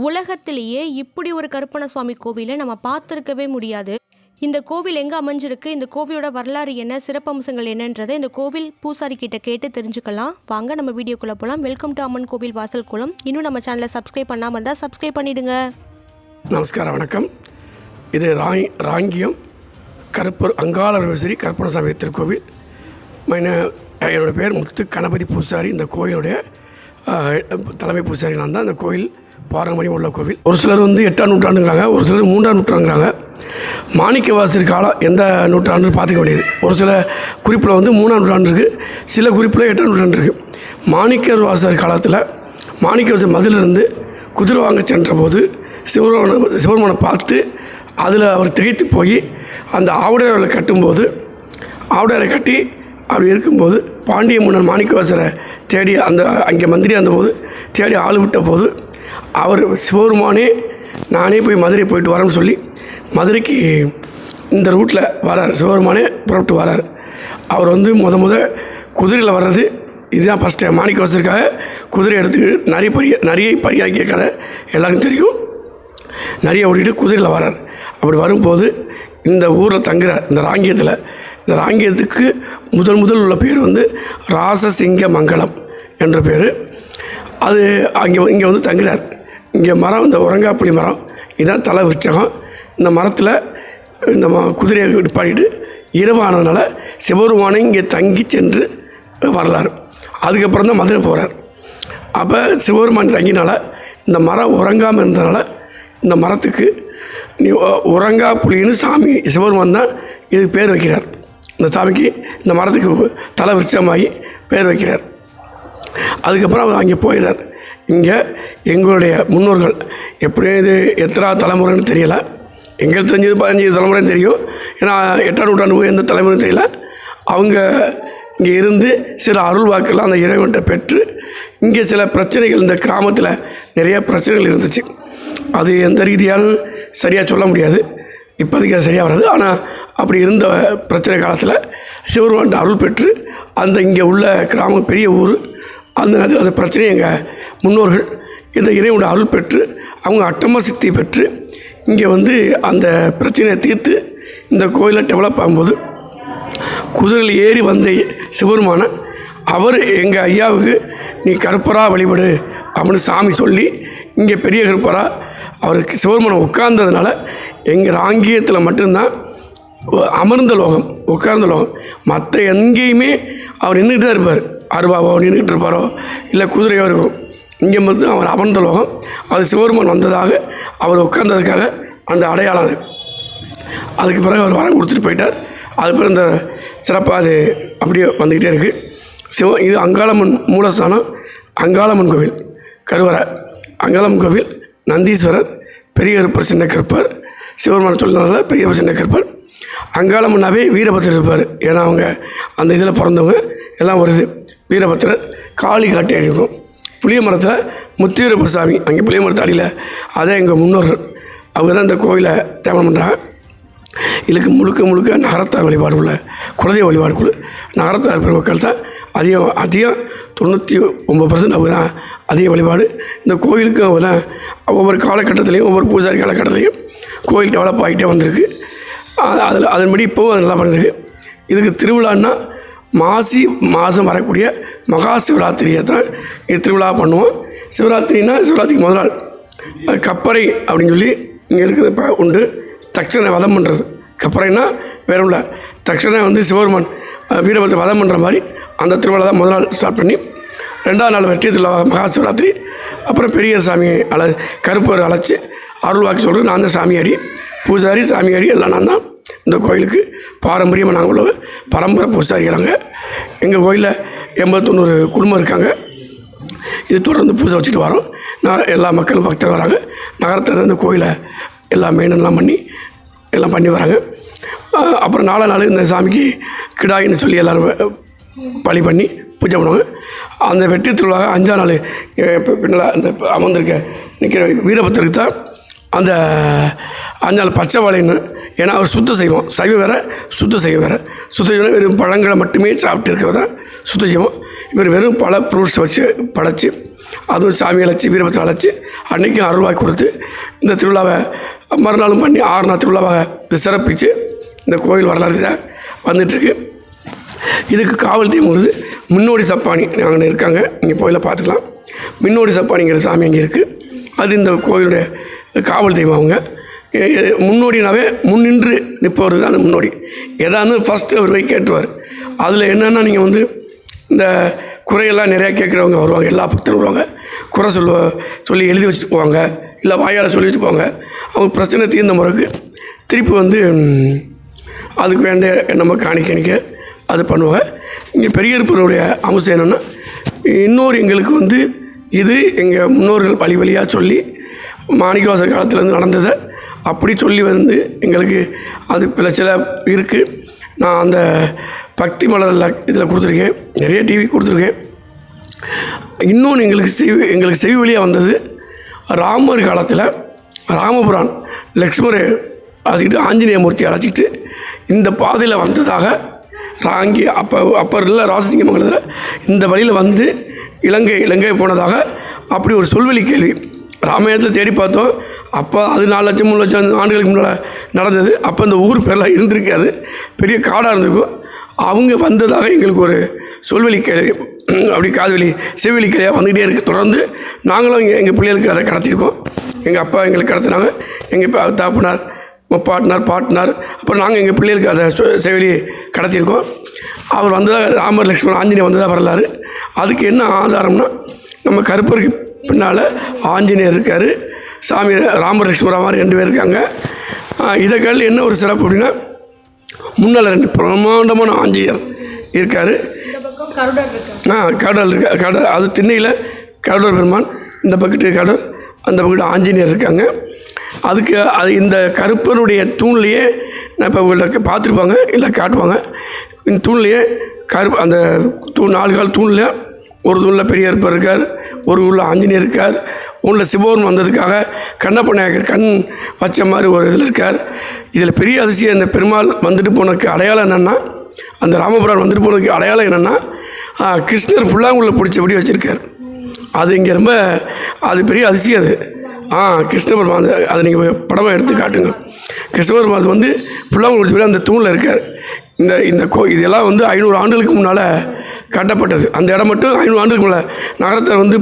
உலகத்திலேயே இப்படி ஒரு கருப்பண சுவாமி கோவிலை நம்ம பார்த்துருக்கவே முடியாது. இந்த கோவில் எங்கே அமைஞ்சிருக்கு, இந்த கோவிலோட வரலாறு என்ன, சிறப்பம்சங்கள் என்னன்றதை இந்த கோவில் பூசாரி கிட்ட கேட்டு தெரிஞ்சுக்கலாம். வாங்க நம்ம வீடியோக்குள்ளே போகலாம். வெல்கம் டு அம்மன் கோவில் வாசல் குளம். இன்னும் நம்ம சேனலை சப்ஸ்கிரைப் பண்ணாமல் இருந்தால் சப்ஸ்கிரைப் பண்ணிவிடுங்க. நமஸ்காரம், வணக்கம். இது ராங்கியம் கருப்பர் அங்காளரேஸ்வரி கருப்பணசாமி திருக்கோவில். என்னோட பேர் முத்து கணபதி பூசாரி. இந்த கோயிலுடைய தலைமை பூசாரி நான் தான். இந்த கோயில் பாரம்பரியம் உள்ள கோவில். ஒரு சிலர் 8ஆம் நூற்றாண்டுங்கிறாங்க, ஒரு சிலர் 3ஆம் நூற்றாண்டுங்கிறாங்க. மாணிக்கவாசர் காலம் எந்த நூற்றாண்டுன்னு பார்த்துக்க வேண்டியது. ஒரு சில குறிப்பில் 3ஆம் நூற்றாண்டு இருக்குது, சில குறிப்பில் 8ஆம் நூற்றாண்டு இருக்குது. மாணிக்கவாசர் காலத்தில் மாணிக்கவாசர் மதிலிருந்து குதிரை வாங்க சென்ற போது சிவபெருமானை பார்த்து அதில் அவர் திகைத்து போய் அந்த ஆவுடையாரை கட்டும்போது, ஆவுடையாரை கட்டி அப்படி இருக்கும்போது பாண்டிய மன்னன் மாணிக்கவாசரை தேடி அங்கே மந்திரி போது தேடி ஆள் விட்ட போது அவர் சிவபெருமானே நானே போய் மதுரை போயிட்டு வரேன்னு சொல்லி மதுரைக்கு இந்த ரூட்டில் வரார். சிவபெருமானே புறப்பட்டு வரார். அவர் முத குதிரையில் வர்றது இதுதான் ஃபஸ்ட்டு. மாணிக்கவாசருக்காக குதிரை எடுத்துக்கிட்டு நிறைய பரியாக்கிய கதை எல்லாருக்கும் தெரியும். நிறைய ஓடிட்டு குதிரையில் வரார். அப்படி வரும்போது இந்த ஊரில் தங்குறார். இந்த ராங்கியத்துக்கு முதல் உள்ள பேர் ராசசிங்க மங்கலம் என்ற பேர். அது இங்கே தங்குறார். இங்கே மரம், இந்த உரங்காப்புளி மரம், இதுதான் தலை விருட்சகம். இந்த மரத்தில் இந்த குதிரையை நிப்பாட்டிட்டு இரவானதுனால சிவபெருமானை இங்கே தங்கி சென்று வரலாறு. அதுக்கப்புறம் தான் மதுரை போகிறார். அப்போ சிவபெருமான் தங்கினால இந்த மரம் உறங்காமல் இருந்ததுனால இந்த மரத்துக்கு உறங்கா புலின்னு சாமி சிவபெருமான் தான் இதுக்கு பேர் வைக்கிறார். இந்த சாமிக்கு இந்த மரத்துக்கு தலை விருட்சமாகி பேர் வைக்கிறார். அதுக்கப்புறம் அவர் அங்கே போயிடுறார். இங்கே எங்களுடைய முன்னோர்கள் எப்படியும் இது எத்தனை தலைமுறைன்னு தெரியலை. எங்களுக்கு தெரிஞ்சது 15 தலைமுறைன்னு தெரியும். ஏன்னா 8ஆம் நூற்றாண்டு எந்த தலைமுறைன்னு தெரியல. அவங்க இங்கே இருந்து சில அருள் வாக்கெல்லாம் அந்த இறைவன்கிட்ட பெற்று இங்கே சில பிரச்சனைகள், இந்த கிராமத்தில் நிறைய பிரச்சனைகள் இருந்துச்சு. அது எந்த ரீதியாலும் சரியாக சொல்ல முடியாது, இப்போதைக்கு அது சரியாக வராது. ஆனால் அப்படி இருந்த பிரச்சனை காலத்தில் சிவபெருமான்கிட்ட அருள் பெற்று இங்கே உள்ள கிராமம் பெரிய ஊர். அந்த நேரத்தில் அந்த பிரச்சனையை எங்கள் முன்னோர்கள் இந்த இறைவனோட அருள் பெற்று அவங்க அட்டம சித்தி பெற்று இங்கே அந்த பிரச்சனையை தீர்த்து இந்த கோயிலை டெவலப் ஆகும்போது குதிரையில் ஏறி வந்த சிவபெருமான அவர் எங்கள் ஐயாவுக்கு நீ கருப்பராக வழிபடு அப்படின்னு சாமி சொல்லி இங்கே பெரிய கருப்பராக அவருக்கு சிவபெருமானை உட்கார்ந்ததுனால எங்கள் ராங்கியத்தில் மட்டும்தான் அமர்ந்த லோகம், உட்கார்ந்த லோகம். மற்ற எங்கேயுமே அவர் நின்றுட்டு தான் இருப்பார். அருவாவோ நின்றுட்டு இருப்பாரோ இல்லை குதிரையோ இருக்கும். இங்கே மட்டும் அவர் அமர்ந்த லோகம். அது சிவபெருமான் வந்ததாக அவர் உட்கார்ந்ததுக்காக அந்த அடையாளம். அதுக்கு பிறகு அவர் வரம் கொடுத்துட்டு போயிட்டார். அது பிறகு இந்த சிறப்பாக அது அப்படியே வந்துக்கிட்டே இருக்குது. இது அங்காளம்மன் மூலஸ்தானம். அங்காளம்மன் கோவில் கருவறை. அங்காளம்மன் கோவில் நந்தீஸ்வரர், பெரிய கருப்பர், சின்ன கருப்பர். சிவபெருமான் சொன்னதால பெரிய கருப்பர், சின்ன கருப்பர். அங்காளம்மன்னாவே வீரபத்திரர் இருப்பார். ஏன்னா அவங்க அந்த இதில் பிறந்தவங்க எல்லாம் வருது. வீரபத்திரர் காளி காட்டி இருக்கும். புளிய மரத்தில் முத்தியூரப்ப சாமி அங்கே புளிய மரத்து அடியில். அதான் எங்கள் முன்னோர்கள். அவங்க தான் இந்த கோயிலை தேவனம் பண்ணுறாங்க. இதுக்கு முழுக்க நகரத்தார் வழிபாடு உள்ள குலதெய்வ வழிபாடு குழு நகரத்தார் பெருமக்கள் தான் அதிகம் 99% அவங்க தான் அதிக வழிபாடு. இந்த கோயிலுக்கு அவங்க தான் ஒவ்வொரு காலகட்டத்திலையும் ஒவ்வொரு பூஜாரி காலகட்டத்திலையும் கோயில் டெவலப் ஆகிட்டே வந்திருக்கு. அதன்படி இப்போவும் அது நல்லா பண்ணிருக்கு. இதுக்கு திருவிழான்னா மாசி மாதம் வரக்கூடிய மகா சிவராத்திரியை தான் இது திருவிழா பண்ணுவோம். சிவராத்திரிக்கு முதல் நாள் கப்பறை அப்படின்னு சொல்லி இங்கே இருக்கிற உண்டு. தட்சணை வதம் பண்ணுறது. கப்பறைன்னா வேற இல்லை, தட்சணை சிவபெருமான் வீரபத்திர வதம் பண்ணுற மாதிரி அந்த திருவிழா தான் முதல் நாள் ஸ்டார்ட் பண்ணி 2ஆம் நாள் வெற்றி திருவிழா மகா சிவராத்திரி. அப்புறம் பெரிய சாமி கருப்பர் அழைச்சி அருள் வாக்கி சொல்கிறது நான் தான் சாமியாடி, பூசாரி, சாமியாடி எல்லாம் நான் தான். இந்த கோயிலுக்கு பாரம்பரியமாக நாங்கள் உள்ள பரம்பரை பூசாரிக்கிறாங்க. எங்கள் கோயிலில் 89 குடும்பம் இருக்காங்க. இது தொடர்ந்து பூஜை வச்சுட்டு வரோம். எல்லா மக்களும் பக்தர் வராங்க. நகரத்தில் இந்த கோயிலை எல்லாம் மெயினெல்லாம் பண்ணி வராங்க. அப்புறம் 4 நாள் இந்த சாமிக்கு கிடாயின்னு சொல்லி எல்லோரும் பழி பண்ணி பூஜை பண்ணுவாங்க. அந்த வெற்றி திருவிழா 5ஆம் நாள் பின்னால் அந்த அமர்ந்திருக்க நிற்கிற வீரபத்திரருக்கு தான் அந்த 5 நாள் பச்சை வாழைன்னு. ஏன்னா அவர் சுத்த செய்வோம், சைவம் வேறு சுத்த செய்வோம் வேறு. சுத்த செய்வோம் வெறும் பழங்களை மட்டுமே சாப்பிட்டு இருக்கிறது தான் சுத்த செய்வோம். இவர் வெறும் பல ஃப்ரூட்ஸ் வச்சு படைச்சி அதுவும் சாமி அழைச்சி வீரபத்திரம் அழைச்சி அன்றைக்கும் அருள்வாய் கொடுத்து இந்த திருவிழாவை மறுநாளும் பண்ணி 6 நாள் திருவிழாவாக சிறப்பித்து இந்த கோயில் வரலாறு தான் வந்துட்டுருக்கு. இதுக்கு காவல் தெய்வம் வந்து முன்னோடி சப்பானி அங்கே இருக்காங்க, இங்கே கோயிலில் பார்த்துக்கலாம். முன்னோடி சப்பானிங்கிற சாமி அங்கே இருக்குது. அது இந்த கோயிலுடைய காவல் தெய்வம். அவங்க முன்னோடினாவே முன்னின்று நிற்பவர் தான் அந்த முன்னோடி. எதாவது ஃபஸ்ட்டு அவர் போய் கேட்டுருவார். அதில் என்னென்னா நீங்கள் வந்து இந்த குறையெல்லாம் நிறையா கேட்குறவங்க வருவாங்க, எல்லா பக்தரும் வருவாங்க. குறை சொல்லி எழுதி வச்சுட்டு போவாங்க, இல்லை வாயால் சொல்லிட்டு போவாங்க. அவங்க பிரச்சனை தீர்ந்த முறைக்கு திருப்பி வந்து அதுக்கு வேண்டிய நம்ம காணிக்க அது பண்ணுவாங்க. இங்கே பெரியப்பருடைய அம்சம் என்னென்னா, இன்னொரு எங்களுக்கு வந்து இது எங்கள் முன்னோர்கள் வழி வழியாக சொல்லி மாணிக்கவாசர் காலத்துலேருந்து நடந்ததை அப்படி சொல்லி வந்து எங்களுக்கு அது பிரச்சனை இருக்குது. நான் அந்த பக்தி மலரில் இதில் கொடுத்துருக்கேன், நிறைய டிவி கொடுத்துருக்கேன். இன்னொன்று எங்களுக்கு செவி வழியாக வந்தது, ராமர் காலத்தில் ராமபுரான் லக்ஷ்மரை அழைச்சிக்கிட்டு ஆஞ்சநேய மூர்த்தி அழைச்சிக்கிட்டு இந்த பாதையில் வந்ததாக ராங்கி அப்போ இல்லை ராசசிங்கமங்கலத்தில் இந்த வழியில் வந்து இலங்கை போனதாக அப்படி ஒரு சொல்வெளி கேள்வி. ராமாயணத்தில் தேடி பார்த்தோம். அப்போ அது 4 லட்சம் 3 லட்சம் ஆண்டுகளுக்கு முன்னால் நடந்தது. அப்போ இந்த ஊர் பேரெலாம் இருந்திருக்காது, பெரிய காடாக இருந்திருக்கும். அவங்க வந்ததாக எங்களுக்கு ஒரு சொல்வெளி கேள்வி, அப்படி காதுவெளி செவிவெளி கேள்வியாக வந்துக்கிட்டே இருக்குது. தொடர்ந்து நாங்களும் எங்கள் பிள்ளைகளுக்கு அதை கடத்தியிருக்கோம். எங்கள் அப்பா எங்களுக்கு கடத்தினாங்க, எங்கள் தாப்புனார் பாட்டினார். அப்புறம் நாங்கள் எங்கள் பிள்ளைகளுக்கு அதை செவிலி கடத்தியிருக்கோம். அவர் வந்ததாக ராமர் லக்ஷ்மணன் ஆஞ்சநேயர் வந்ததாக வரலாறு. அதுக்கு என்ன ஆதாரம்னா, நம்ம கருப்பருக்கு பின்னால் ஆஞ்சநேயர் இருக்கார், சாமி ராமர் லக்ஷ்மணன் மாதிரி 2 பேர் இருக்காங்க. இதை கல் என்ன ஒரு சிறப்பு அப்படின்னா, முன்னால் 2 பிரமாண்டமான ஆஞ்சநேயர் இருக்கார். கடல் இருக்கு, கடல் அது திண்ணையில் கடல் பெருமான், இந்த பக்கத்து கடல், அந்த பக்கத்து ஆஞ்சநேயர் இருக்காங்க. அதுக்கு அது இந்த கருப்பனுடைய தூண்லேயே நான் இப்போ உங்கள்கிட்ட பார்த்துருப்பாங்க, இல்லை காட்டுவாங்க. இந்த தூண்லேயே அந்த 4 கால் தூணில் ஒரு தூணில் பெரிய கருப்பர் இருக்கார், ஒரு ஊரில் ஆஞ்சநேயர் இருக்கார், ஒன்றில் சிவன் வந்ததுக்காக கண்ணப்ப நாயக்கர் கண் வச்ச மாதிரி ஒரு இதில் இருக்கார். இதில் பெரிய அதிசயம், இந்த பெருமாள் வந்துட்டு போனதுக்கு அடையாளம் என்னென்னா, அந்த ராமபுரான் வந்துட்டு போனதுக்கு அடையாளம் என்னென்னா, கிருஷ்ணர் புல்லாங்குள்ள பிடிச்சபடி வச்சுருக்கார். அது இங்கே ரொம்ப அது பெரிய அதிசயம். அது கிருஷ்ண பெருமான், அதை நீங்கள் படமாக எடுத்து காட்டுங்க. கிருஷ்ண பெருமான் வந்து புல்லாங்குழல் பிடிச்சபடி அந்த தூணில் இருக்கார். இந்த இதெல்லாம் வந்து 500 ஆண்டுகளுக்கு முன்னால் கட்டப்பட்டது. அந்த இடம் மட்டும் 500 ஆண்டுகளுக்கு முன்னால் நகரத்தில் வந்து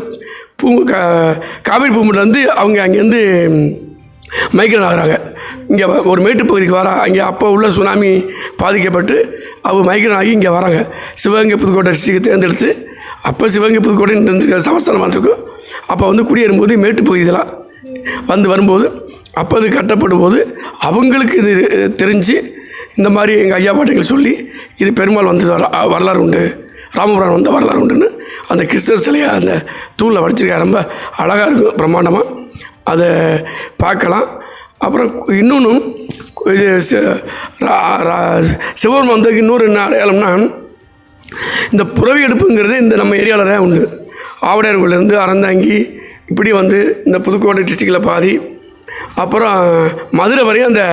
காவிரி பூமியில் வந்து அவங்க அங்கேருந்து மைக்ரேட் ஆகிறாங்க. இங்கே ஒரு மேட்டு பகுதிக்கு வரா, அங்கே அப்போ உள்ள சுனாமி பாதிக்கப்பட்டு அவங்க மைக்ரேட் ஆகி இங்கே வராங்க. சிவகங்கை புதுக்கோட்டை டிஸ்ட்ரிக்டை தேர்ந்தெடுத்து, அப்போ சிவகங்கை புதுக்கோட்டை இருந்திருக்க சமஸ்தானம் வந்திருக்கும். அப்போ வந்து குடியேறும்போது மேட்டு பகுதி இதெல்லாம் வரும்போது அப்போ அது கட்டப்படும் போது அவங்களுக்கு இது தெரிஞ்சு இந்த மாதிரி எங்கள் ஐயா பாட்டிகள் சொல்லி இது பெருமாள் வந்து வரலாறு உண்டு, ராமபுரான் வந்த வரலாறு உண்டுன்னு அந்த கிருஷ்ணர் சிலையாக அந்த தூளில் வடிச்சிருக்காரு. ரொம்ப அழகாக இருக்கும், பிரம்மாண்டமாக. அதை பார்க்கலாம். அப்புறம் இன்னொன்று இது சிவபெருமான் வந்ததுக்கு இன்னொரு என்ன அடையாளம்னா, இந்த புறவி எடுப்புங்கிறது இந்த நம்ம ஏரியாவில் தான் உண்டு. ஆவடையார்கோயிலேருந்து அறந்தாங்கி இப்படி வந்து இந்த புதுக்கோட்டை டிஸ்ட்ரிக்டில் பாதி, அப்புறம் மதுரை வரையும் அந்த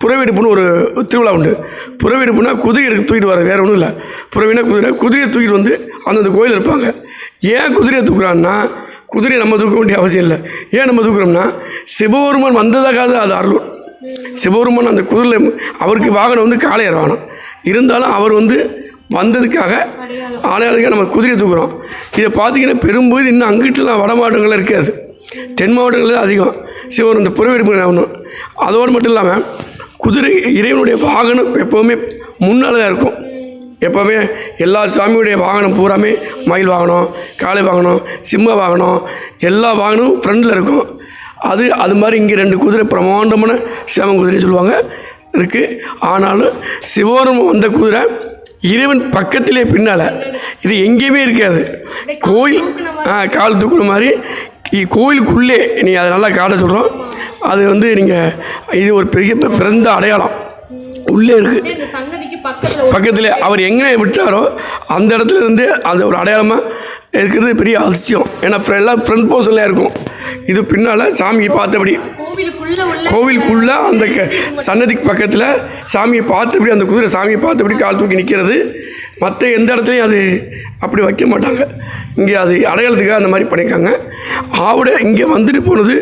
புறவெடுப்புன்னு ஒரு திருவிழா உண்டு. புறவெடுப்புனா குதிரை எடுத்து தூக்கிட்டு வர, வேறு ஒன்றும் இல்லை. புறவினா குதிரையை தூக்கிட்டு வந்து அந்தந்த கோயில் இருப்பாங்க. ஏன் குதிரையை தூக்குறான்னா, குதிரையை நம்ம தூக்க வேண்டிய அவசியம் இல்லை. ஏன் நம்ம தூக்குறோம்னா, சிவபெருமான் வந்ததாக அது அருள். சிவபெருமான் அந்த குதிரையில் அவருக்கு வாகனம் வந்து காளையர் வாகனம் இருந்தாலும் அவர் வந்து வந்ததுக்காக ஆலயத்துக்காக நம்ம குதிரையை தூக்குறோம். இதை பார்த்திங்கன்னா பெரும்போது இன்னும் அங்கிட்டலாம் வட மாவட்டங்களில் இருக்காது, தென் மாவட்டங்களில் அதிகம் சிவன் இந்த புறவெடுப்பு ஆகணும். அதோடு மட்டும் இல்லாமல் குதிரை இறைவனுடைய வாகனம் எப்போவுமே முன்னால் தான் இருக்கும். எப்போவுமே எல்லா சாமியுடைய வாகனம் பூராமே மயில் வாகனம், காளை வாகனம், சிம்ம வாகனம், எல்லா வாகனமும் ஃப்ரண்டில் இருக்கும். அது மாதிரி இங்கே 2 குதிரை பிரமாண்டமான சிவன் குதிரை சொல்லுவாங்க இருக்குது. ஆனாலும் சிவபெருமான் வந்த குதிரை இறைவன் பக்கத்திலே பின்னால், இது எங்கேயுமே இருக்காது. கோயில் கால் தூக்குற மாதிரி கோயிலுக்குள்ளே நீங்கள் அதை நல்லா காட்ட சொல்கிறோம். அது வந்து நீங்கள் இது ஒரு பெரிய பிறந்த அடையாளம் உள்ளே இருக்குது. பக்கத்தில் அவர் எங்கே விட்டாரோ அந்த இடத்துல இருந்து அது ஒரு அடையாளமாக இருக்கிறது பெரிய அதிசயம். ஏன்னா எல்லாம் ஃப்ரண்ட் போர்ஷனில் இருக்கும். இது பின்னால் சாமியை பார்த்தபடி கோவிலுக்குள்ளே அந்த சன்னதிக்கு பக்கத்தில் சாமியை பார்த்தபடி அந்த குதிரை சாமியை பார்த்தபடி கால் தூக்கி நிற்கிறது. மற்ற எந்த இடத்துலையும் அது அப்படி வைக்க மாட்டாங்க. இங்கே அது அடையாளத்துக்காக அந்த மாதிரி பண்ணியிருக்காங்க. ஆவுடை இங்கே வந்துட்டு போனது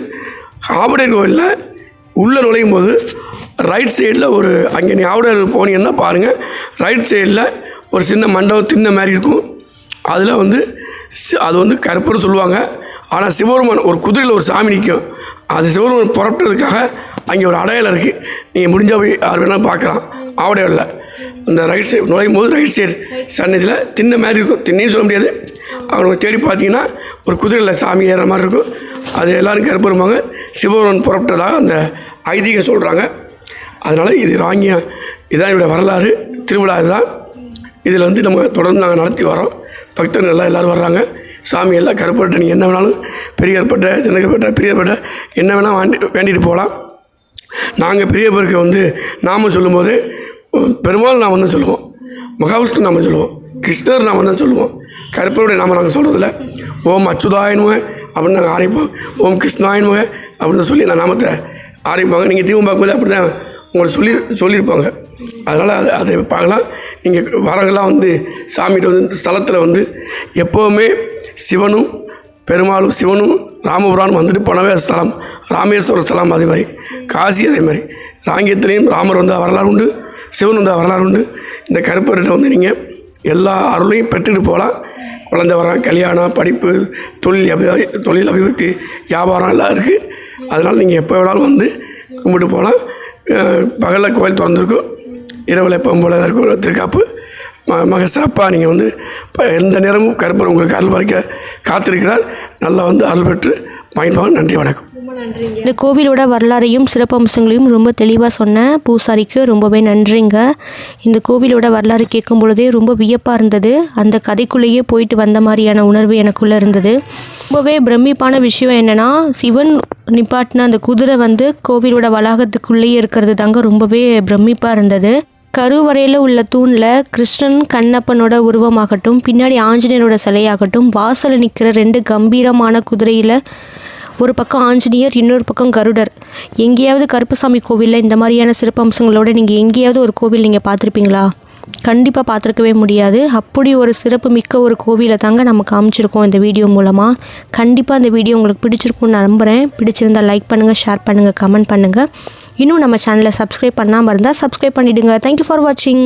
ஆவுடையர் கோவிலில் உள்ளே நுழையும் போது ரைட் சைடில் ஒரு அங்கே நீ ஆவுடையர் போனீங்கன்னா பாருங்கள், ரைட் சைடில் ஒரு சின்ன மண்டபம் திண்ணை மாதிரி இருக்கும். அதில் வந்து அது வந்து கருப்பர் சொல்லுவாங்க. ஆனால் சிவபெருமான் ஒரு குதிரையில் ஒரு சாமி நிற்கும். அது சிவபெருமான் புறப்பட்டதுக்காக அங்கே ஒரு அடையாளம் இருக்குது. நீங்கள் முடிஞ்சால் போய் யார் வேணாலும் பார்க்கலாம். ஆவுடையரில் அந்த ரைட் சைடு நுழையும் போது ரைட் சைடு சன்னதியில் திண்ணை மாதிரி இருக்கும். திண்ணையும் சொல்ல முடியாது, அவங்க தேடி பார்த்தீங்கன்னா ஒரு குதிரையில் சாமி ஏறுற மாதிரி இருக்கும். அது எல்லோரும் கருப்பருமாங்க. சிவபெருமான் புறப்பட்டதாக அந்த ஐதீகம் சொல்கிறாங்க. அதனால் இது ராங்கியம், இதுதான் என்னுடைய வரலாறு. திருவிழா இதுதான். இதில் வந்து நம்ம தொடர்ந்து நாங்கள் நடத்தி வரோம். பக்தர்கள் எல்லோரும் வர்றாங்க. சாமி எல்லாம் கருப்பட்ட நீங்கள் என்ன வேணாலும் பெரிய கருப்பட்ட சின்ன கருப்பட்ட பெரிய கருப்பட்ட என்ன வேணால் வேண்டிட்டு போகலாம். நாங்கள் பெரிய பேருக்கு வந்து நாம சொல்லும்போது பெருமாள் நாம தான் சொல்லுவோம், மகாவிஷ்ணு நாம சொல்லுவோம், கிருஷ்ணர் நாம தான் சொல்லுவோம். கருப்பருடைய நாம நாங்கள் சொல்கிறதில்ல. ஓம் அச்சுதாயனுமே அப்படின்னு நாங்கள் ஆரம்பிப்போம். ஓம் கிருஷ்ணாயனுமே அப்படின்னு சொல்லி நான் நாமத்தை ஆரம்பிப்பாங்க. நீங்கள் தீபம் பார்க்கும்போது அப்படி தான் உங்களை சொல்லியிருப்பாங்க. அதனால் அதை பார்க்கலாம். நீங்கள் வரங்கள்லாம் வந்து சாமிகிட்ட வந்து இந்த ஸ்தலத்தில் வந்து எப்போவுமே சிவனும் பெருமாளும் சிவனும் ராமபுரானும் வந்துட்டு போனவே ஸ்தலம். ராமேஸ்வர ஸ்தலம் அதே மாதிரி, காசி அதே மாதிரி. ராங்கியத்துலேயும் ராமர் வந்தால் வரலாறு உண்டு, சிவன் வந்தால் வரலாறு உண்டு. இந்த கருப்பர்கிட்ட வந்து நீங்கள் எல்லா அருளையும் பெற்றுட்டு போகலாம். குழந்தை வரம், கல்யாணம், படிப்பு, தொழில் அபிவிருத்தி, வியாபாரம் எல்லாம் இருக்குது. அதனால் நீங்கள் எப்போ வேணாலும் வந்து கும்பிட்டு போகலாம். பகலில் கோயில் திறந்துருக்கும், இரவில் எப்பவும் போல இருக்கும் திருக்காப்பு. மக சிறப்பாக நீங்கள் வந்து எந்த நேரமும் கருப்பர் உங்களுக்கு அருள் பறிக்க காத்திருக்கிறார். நல்லா வந்து அருள் பெற்று பயன்பாங்க. நன்றி, வணக்கம். இந்த கோவிலோட வரலாறையும் சிறப்பம்சங்களையும் ரொம்ப தெளிவாக சொன்ன பூசாரிக்கு ரொம்பவே நன்றிங்க. இந்த கோவிலோட வரலாறு கேட்கும் பொழுதே ரொம்ப வியப்பாக இருந்தது. அந்த கதைக்குள்ளேயே போயிட்டு வந்த மாதிரியான உணர்வு எனக்குள்ளே இருந்தது. ரொம்பவே பிரமிப்பான விஷயம் என்னென்னா, சிவன் நிப்பாட்டின அந்த குதிரை வந்து கோவிலோட வளாகத்துக்குள்ளேயே இருக்கிறது தாங்க ரொம்பவே பிரமிப்பாக இருந்தது. கருவறையில் உள்ள தூணில் கிருஷ்ணன் கண்ணப்பனோட உருவமாகட்டும், பின்னாடி ஆஞ்சநேயரோட சிலையாகட்டும், வாசலில் நிற்கிற 2 கம்பீரமான குதிரையில் ஒரு பக்கம் ஆஞ்சநேயர், இன்னொரு பக்கம் கருடர். எங்கேயாவது கருப்பசாமி கோவிலில் இந்த மாதிரியான சிறப்பம்சங்களோட நீங்கள் எங்கேயாவது ஒரு கோவில் நீங்கள் பார்த்துருப்பீங்களா? கண்டிப்பாக பார்த்துருக்கவே முடியாது. அப்படி ஒரு சிறப்பு மிக்க ஒரு கோவிலை தாங்க நம்ம காமிச்சிருக்கோம் இந்த வீடியோ மூலமாக. கண்டிப்பாக அந்த வீடியோ உங்களுக்கு பிடிச்சிருக்கும்னு நான் நம்புகிறேன். பிடிச்சிருந்தால் லைக் பண்ணுங்கள், ஷேர் பண்ணுங்கள், கமெண்ட் பண்ணுங்கள். இன்னும் நம்ம சேனலை சப்ஸ்கிரைப் பண்ணாமல் இருந்தால் சப்ஸ்கிரைப் பண்ணிவிடுங்க. தேங்க்யூ ஃபார் வாட்சிங்.